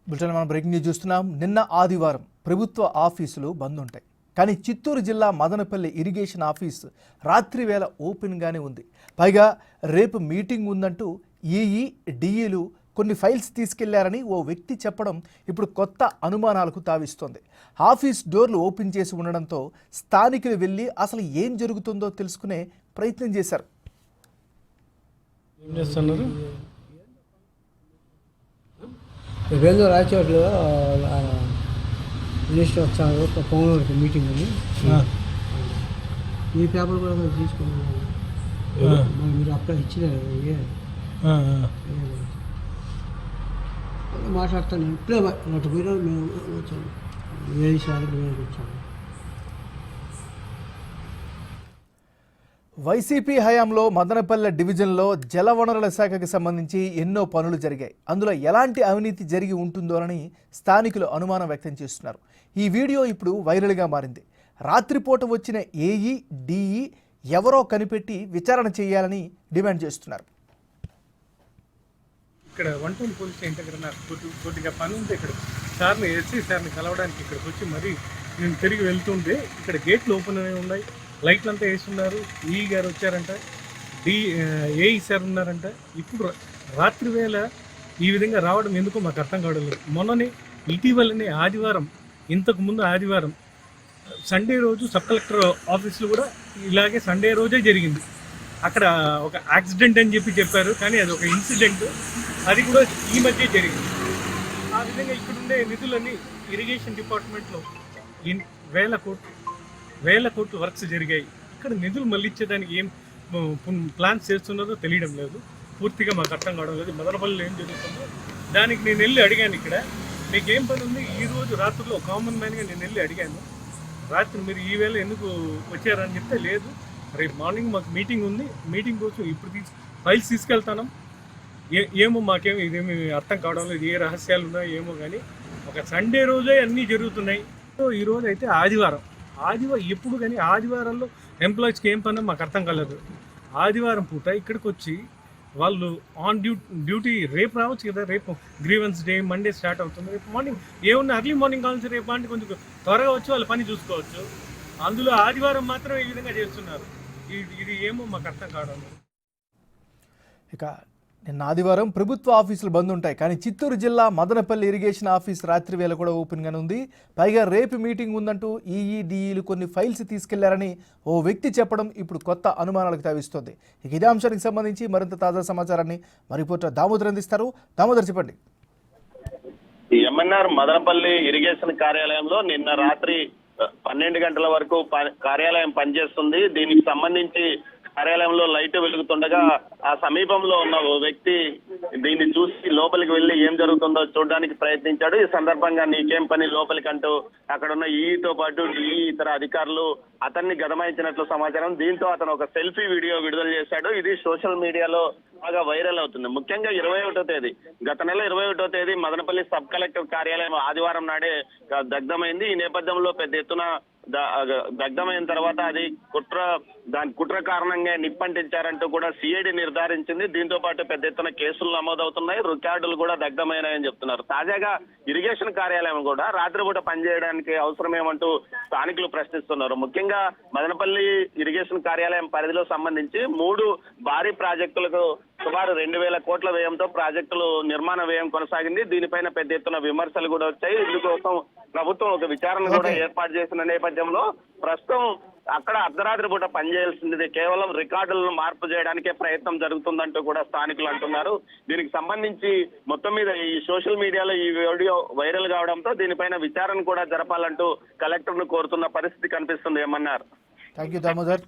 Bulletin మనం breaking news చూస్తున్నాం. నిన్న ఆదివారం ప్రభుత్వ ఆఫీసులు బంద్ ఉంటాయి. కానీ చిత్తూరు జిల్లా మదనపల్లి ఇరిగేషన్ ఆఫీస్ రాత్రి వేళ ఓపెన్గానే ఉంది. పైగా రేపు మీటింగ్ ఉందంటూ ఈఈ డిఈలు కొన్ని ఫైల్స్ తీసుకెళ్లారని ఓ వ్యక్తి చెప్పడం ఇప్పుడు కొత్త అనుమానాలకు తావిస్తోంది. ఆఫీస్ డోర్లు ఓపెన్ చేసి ఉండడంతో స్థానికులు వెళ్ళి అసలు ఏం జరుగుతుందో తెలుసుకునే ప్రయత్నం చేశారు. ఏం చేస్తున్నారు? రేపు రాయచోట్లో మినిస్టర్ వచ్చారు పవన్కి మీటింగ్ అని ఈ పేపర్ కూడా తీసుకున్నాను. మీరు అక్కడ ఇచ్చినారు మాట్లాడతాను. ఇప్పుడే నటు పోయినా మేము వచ్చాము. వచ్చాము. వైసీపీ హయాంలో మదనపల్లె డివిజన్లో జలవనరుల శాఖకి సంబంధించి ఎన్నో పనులు జరిగాయి. అందులో ఎలాంటి అవినీతి జరిగి ఉంటుందోనని స్థానికులు అనుమానం వ్యక్తం చేస్తున్నారు. ఈ వీడియో ఇప్పుడు వైరల్గా మారింది. రాత్రిపూట వచ్చిన ఏఈ డిఈ ఎవరో కనిపెట్టి విచారణ చేయాలని డిమాండ్ చేస్తున్నారు. ఇక్కడ 1 పోలీస్ స్టేషన్ దగ్గర నాకు కొద్దిగా పని ఉంది. ఇక్కడ సార్ని ఎస్సీ సార్ని కలవడానికి ఇక్కడికి వచ్చి మరీ నేను తిరిగి వెళ్తుంటే ఇక్కడ గేట్లు ఓపెన్ అయి ఉన్నాయి, లైట్లు అంతా వేస్తున్నారు. ఈ గారు వచ్చారంట, ఏఈ సార్ ఉన్నారంట. ఇప్పుడు రాత్రి వేళ ఈ విధంగా రావడం ఎందుకో మాకు అర్థం కావడం లేదు. మొన్ననే ఇటీవలనే ఆదివారం, ఇంతకు ముందు ఆదివారం సండే రోజు సబ్ కలెక్టర్ ఆఫీసులో కూడా ఇలాగే సండే రోజే జరిగింది. అక్కడ ఒక యాక్సిడెంట్ అని చెప్పారు, కానీ అది ఒక ఇన్సిడెంట్. అది కూడా ఈ మధ్య జరిగింది. ఆ విధంగా ఇక్కడుండే నిధులన్నీ ఇరిగేషన్ డిపార్ట్మెంట్లో వేల కోట్లు వర్క్స్ జరిగాయి. ఇక్కడ నిధులు మళ్ళించేదానికి ఏం ప్లాన్స్ చేస్తున్నారో తెలియడం లేదు. పూర్తిగా మాకు అర్థం కావడం లేదు. మదనపల్లిలో ఏం జరుగుతుందో దానికి నేను వెళ్ళి అడిగాను. ఇక్కడ మీకు ఏం పని ఉంది? ఈరోజు రాత్రిలో కామన్ మ్యాన్గా నేను వెళ్ళి అడిగాను, రాత్రి మీరు ఈ వేళ ఎందుకు వచ్చారని చెప్తే, లేదు రేపు మార్నింగ్ మాకు మీటింగ్ ఉంది, మీటింగ్ కోసం ఇప్పుడు ఫైల్స్ తీసుకెళ్తాను. ఏమో మాకేమో ఇదేమి అర్థం కావడం లేదు, ఏ రహస్యాలు ఉన్నాయో ఏమో. కానీ ఒక సండే రోజే అన్నీ జరుగుతున్నాయి. సో ఈరోజు అయితే ఆదివారం ఎప్పుడు కానీ ఆదివారంలో ఎంప్లాయీస్కి ఏం పని మాకు అర్థం కాలేదు. ఆదివారం పూట ఇక్కడికి వచ్చి వాళ్ళు ఆన్ డ్యూటీ రేపు రావచ్చు కదా, రేపు గ్రీవెన్స్ డే మండే స్టార్ట్ అవుతుంది. రేపు మార్నింగ్ ఏమన్నా ఎర్లీ మార్నింగ్ కావాల్సి రేపు అంటే కొంచెం త్వరగా వచ్చి వాళ్ళ పని చూసుకోవచ్చు. అందులో ఆదివారం మాత్రం ఈ విధంగా చేస్తున్నారు. ఇది ఏమో మాకు అర్థం కావడం లేదు. ఇక నిన్న ఆదివారం ప్రభుత్వ ఆఫీసులు బంద్ ఉంటాయి. కానీ చిత్తూరు జిల్లా మదనపల్లి ఇరిగేషన్ ఆఫీస్ రాత్రి వేళ కూడా ఓపెన్గానే ఉంది. పైగా రేపు మీటింగ్ ఉందంటూ ఈఈడిఈలు కొన్ని ఫైల్స్ తీసుకెళ్లారని ఓ వ్యక్తి చెప్పడం ఇప్పుడు కొత్త అనుమానాలకు తావిస్తోంది. ఇక ఇదే అంశానికి సంబంధించి మరింత తాజా సమాచారాన్ని మా రిపోర్టర్ దామోదర్ అందిస్తారు. దామోదర్, చెప్పండి. ఎంఎన్ఆర్ మదనపల్లి ఇరిగేషన్ కార్యాలయంలో నిన్న రాత్రి 12 గంటల వరకు కార్యాలయం పనిచేస్తుంది. దీనికి సంబంధించి కార్యాలయంలో లైట్ వెలుగుతుండగా ఆ సమీపంలో ఉన్న ఓ వ్యక్తి దీన్ని చూసి లోపలికి వెళ్లి ఏం జరుగుతుందో చూడడానికి ప్రయత్నించాడు. ఈ సందర్భంగా నీకేం పని లోపలికి అంటూ అక్కడ ఉన్న ఈతో పాటు డిఈ ఇతర అధికారులు అతన్ని గదమాయించినట్లు సమాచారం. దీంతో అతను ఒక సెల్ఫీ వీడియో విడుదల చేశాడు. ఇది సోషల్ మీడియాలో బాగా వైరల్ అవుతుంది. ముఖ్యంగా 21వ తేదీ, గత నెల 21వ తేదీ మదనపల్లి సబ్ కలెక్టర్ కార్యాలయం ఆదివారం నాడే దగ్ధమైంది. ఈ నేపథ్యంలో పెద్ద ఎత్తున దగ్ధమైన తర్వాత అది దాని కుట్ర కారణంగా నిప్పంటించారంటూ కూడా సిఐడి నిర్ధారించింది. దీంతో పాటు పెద్ద ఎత్తున కేసులు నమోదవుతున్నాయి, రికార్డులు కూడా దగ్ధమైనాయని చెప్తున్నారు. తాజాగా ఇరిగేషన్ కార్యాలయం కూడా రాత్రిపూట పనిచేయడానికి అవసరమేమంటూ స్థానికులు ప్రశ్నిస్తున్నారు. ముఖ్యంగా మదనపల్లి ఇరిగేషన్ కార్యాలయం పరిధిలో సంబంధించి 3 భారీ ప్రాజెక్టులకు సుమారు 2,000 కోట్ల వ్యయంతో ప్రాజెక్టులు నిర్మాణ వ్యయం కొనసాగింది. దీనిపైన పెద్ద ఎత్తున విమర్శలు కూడా వచ్చాయి. ఇందుకోసం ప్రభుత్వం ఒక విచారణ కూడా ఏర్పాటు చేసిన నేపథ్యంలో ప్రస్తుతం అక్కడ అర్ధరాత్రి పూట పనిచేయాల్సింది కేవలం రికార్డులను మార్పు చేయడానికే ప్రయత్నం జరుగుతుందంటూ కూడా స్థానికులు అంటున్నారు. దీనికి సంబంధించి మొత్తం మీద ఈ సోషల్ మీడియాలో ఈ వీడియో వైరల్ కావడంతో దీనిపైన విచారణ కూడా జరపాలంటూ కలెక్టర్ను కోరుతున్న పరిస్థితి కనిపిస్తుంది. ఏమన్నారు? Thank you Damodar.